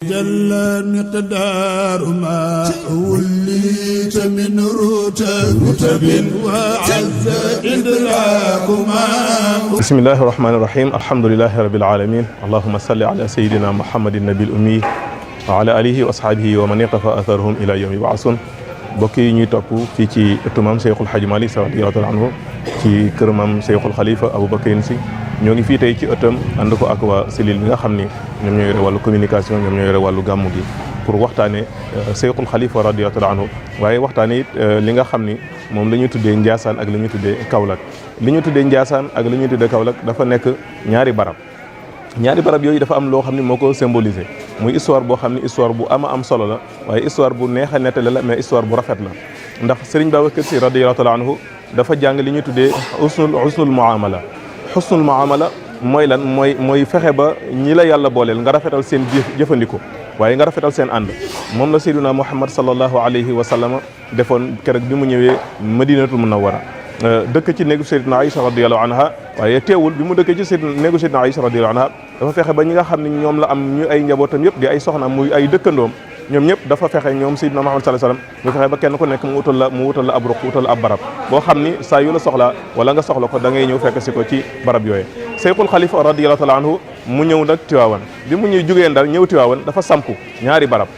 جل مقدار ما وليت من رتب وعز إدراك ما. بسم الله الرحمن الرحيم الحمد لله رب العالمين اللهم صل على سيدنا محمد النبي الأمي وعلى آله وأصحابه ومن اقتفى أثرهم إلى يوم يبعثون. mbokk yi ñuy topp fii ci ëttu maam Cheikhul Hadji Malick Sy radiyallahu anhu ci kër maam Cheikhul Khalifa Aboubacrine Sy ñoo ngi fii tey ci ëttam ànd ko ak waa cellule bi nga xam ni ñoom ñoo yore wàllu communication ñoom ñoo yore wàllu gàmmu gi pour waxtaane Cheikhul Khalifa radiyallahu anhu waaye waxtaane it li nga xam ni moom la ñuy tuddee Ndiassane ak li ñuy tuddee Kaolack li ñuy tuddee Ndiassane ak li ñuy tuddee Kaolack dafa nekk ñaari barab yooyu dafa am loo xam ne moo ko symbolisé muy histoire boo xam ne histoire bu am solo la waaye histoire bu neex a nettali la mais histoire bu rafet la ndax Serigne Babacar Sy radiyallahu anhu dafa jàng li ñuy tuddee husnul muamala mooy lan mooy fexe ba ñi la yàlla booleel nga rafetal seen jëfandikoo waaye nga rafetal seen ànd moom la Seydina Muhammad sallallahu alayhi wa sallam defoon keroog bi mu ñëwee Madinatul Munawwara dëkk ci néegu Seydina Aïcha radiyallahu anha waaye teewul bi mu dëkkee ci néegu Seydina Aïcha radiyallahu anha dafa fexe ba ñi nga xam ne ñoom la am ñu ay njabootam yëpp di ay soxnaam muy ay dëkkandoom ñoom ñëpp dafa fexe ñoom Seydina Muhammad sallallahu alayhi wasallam ñu fexe ba kenn ku nekk mu wutal la ab ruq wutal la ab barab boo xam ni saa yu la soxla wala nga soxla ko da ngay ñëw fekk si ko ci barab yooyu Cheikhul Khalifa radiyallahu ta'ala anhu mu ñëw nag Tiwaawan bi mu ñuy jógee Ndar ñëw Tiwaawan dafa sampu ñaari barab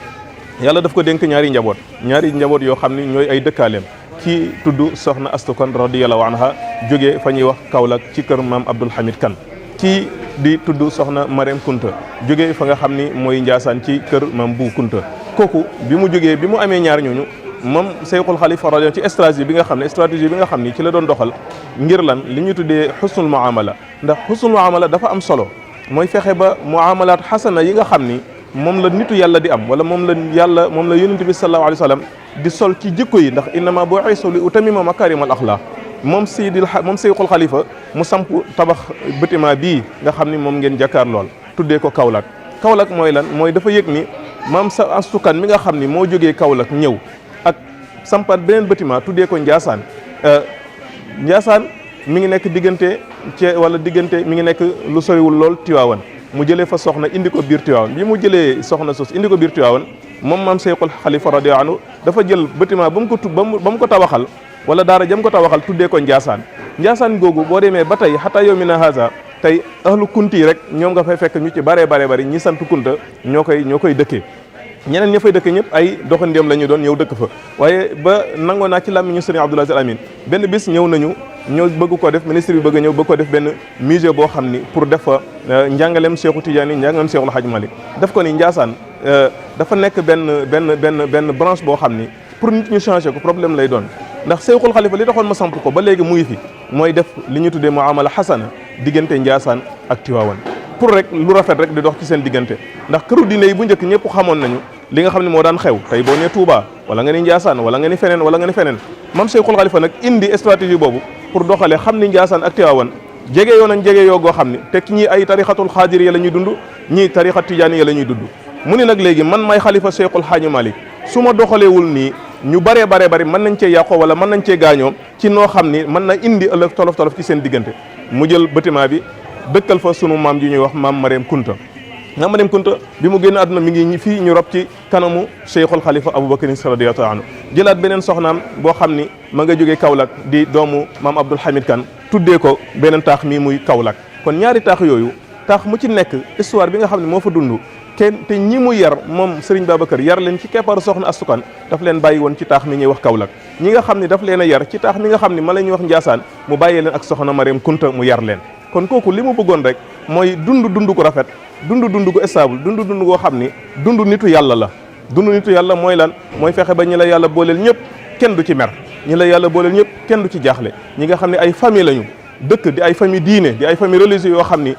yàlla daf ko dénk ñaari njaboot yoo xam ni ñooy ay dëkkaaleem kii tudd soxna Astu Kan radiyallahu anha jógee fa ñuy wax Kaolack ci kër maam Abdoul Hamid Kan kii di tudd soxna Marème Kunta jógee fa nga xam ni mooy Ndiassane ci kër maam Bu Kunta kooku bi mu jógee bi mu amee ñaar ñooñu moom Cheikhul Khalifa radiyallahu ci stratégie bi nga xam ni ci la doon doxal ngir lan li ñu tuddee husnul muamala ndax husnul muamala dafa am solo mooy fexe ba muamalaat xasana yi nga xam ni moom la nitu yàlla di am wala moom la yonent bi sallallahu alayhi wa sallam di sol ci jikko yi ndax innama bu'istu li utammima makarimal axlaq moom Cheikhul Khalifa mu samp tabax bâtiment bii nga xam ni moom ngeen jàkkaar lool tuddee ko Kaolack mooy lan mooy dafa yëg ni maam sa astukan mi nga xam ni moo jógee Kaolack ñëw ak sampaat beneen bâtiment tuddee ko Ndiassane mi ngi nekk diggante mi ngi nekk lu soriwul lool Tiwaawan mu jëlee fa soxna indi ko biir Tiwaawan bi mu jëlee soxna sos indi ko biir Tiwaawan moom maam Cheikhul Khalifa radiyallahu anhu dafa jël bâtiment ba mu ko tabaxal wala daara jam ko tabaxal tuddee ko Ndiassane googu boo demee ba tey xataa yow mi na haasa tey ahlu kunti rek ñoom nga fay fekk ñu ci bare ñi sant kunta ñoo koy dëkkee ñeneen ña fay dëkk ñëpp ay doxandéem la ñu doon ñëw dëkk fa waaye ba nangoo naa ci làmmiñu Serigne Abdoul Aziz Al Amine benn bis ñëw nañu bëgg ko def ministre bi bëgg ko def benn musée boo xam ni pour def fa njàngaleem Cheikhou Tidiane njàngaleem Cheikhul Hadji Malick def ko ni Ndiassane dafa nekk benn branche boo xam ni pour nit ñu changer ko problème lay doon ndax Cheikhul Khalifa li taxoon ma samp ko ba léegi mu ngi fi mooy def li ñu tuddee muamala hasana diggante Ndiassane ak Tiwaawan pour rek lu rafet rek di dox ci seen diggante ndax këru diine yi bu njëkk ñëpp xamoon nañu li nga xam ne moo daan xew tey boo nee Touba wala nga ni Ndiassane wala nga ni feneen mam Cheikhul Khalifa nag indi stratégie boobu pour doxalee xam ni Ndiassane ak Tiwaawan jege yoo goo xam ni te ñii ay tarixatul xaadir ya la ñuy dund ñii tarixat tijaani ya la ñuy dund mu ni nag léegi man may xalifa Cheikhul Hadji Malick su ma doxaleewul nii ñu bari mën nañ cee yàqoo wala mën nañ cee gaañoo ci noo xam ni mën na indi ëllëg tolof ci seen diggante mu jël bâtiment bi dëkkal fa sunu maam ji ñuy wax maam Marème Kunta maam Marème Kunta bi mu génn àdduna mi ngi fii ñu rob ci kanamu Cheikhul Khalifa Aboubacrine Sy radiyallahu anhu jëlaat beneen soxnaam boo xam ni ma nga jógee Kaolack di doomu maam Abdoul Hamid Kan tuddee ko beneen taax mii muy Kaolack kon ñaari taax yooyu taax mu ci nekk histoire bi nga xam ne moo fa dund te ñi mu yar moom Serigne Babacar yar leen ci keppaaru soxna Astukan daf leen bàyyi woon ci taax mi ñuy wax Kaolack ñi nga xam ne daf leen a yar ci taax mi nga xam ne ma la ñuy wax Ndiassane mu bàyyee leen ak soxna Marème Kunta mu yar leen kon kooku li mu bëggoon rek mooy dund ko rafet dund ko stable dund goo xam ni dund nitu yàlla la dund nitu yàlla mooy lan mooy fexe ba ñi la yàlla booleel ñëpp kenn du ci mer ñi la yàlla booleel ñëpp kenn du ci jaaxle ñi nga xam ne ay famille lañu dëkk di ay famille diine di ay famille religieuse yoo xam ni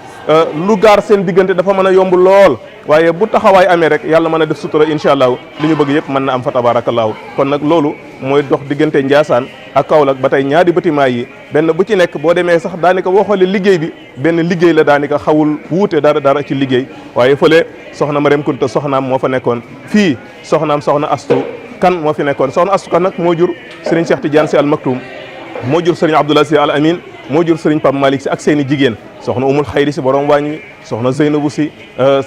lu gaar seen diggante dafa mën a yomb lool waaye bu taxawaay amee rek yàlla mën a def sutura incha allah li ñu bëgg yëpp mën na am fa tabarakallahu kon nag loolu mooy dox diggante Ndiassane ak Kaolack ba tey ñaari bâtiment yi benn bu ci nekk boo demee sax daanaka boo xoolee liggéey bi benn liggéey la daanaka xawul wuute dara ci liggéey waaye fële soxna Marème Kunta soxnaam moo fa nekkoon fii soxna Astu Kan moo fi nekkoon soxna Astu Kan nag moo jur Serigne Cheikh Tidiane Sy Al Maktoum moo jur Serigne Abdoul Aziz Al Amine moo jur sëriñ Pape Malick si ak seeni jigéen soxna umul xayri si borom waañ wi soxna Zeynabu si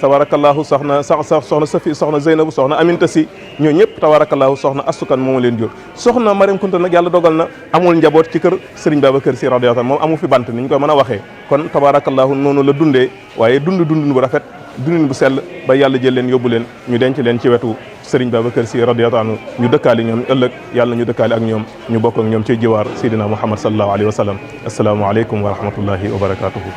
tabarakallahu soxna Safi soxna Zeynabu soxna Aminta si ñoo ñëpp tabarakallahu soxna astukan moom leen jur soxna Mariam Kunta nag yàlla dogal na amul njaboot ci kër sëriñ Babacar si radiyallahu anhu moom amu fi bant ni ñu koy mën a waxee kon tabarakallahu noonu la dundee waaye dundin bu rafet dundin bu sell ba yàlla jël leen yóbbu leen ñu denc leen ci wetu sëriñ Babacar si radiyallahu anhu ñu dëkkaali ñoom ëllëg yàlla ñu dëkkaali ak ñoom ñu bokk ak ñoom ci jiwaar Seydina Muhammad sallallahu alayhi wa sallam assalaamu aleykum wa rahmatullahi wa barakatuhu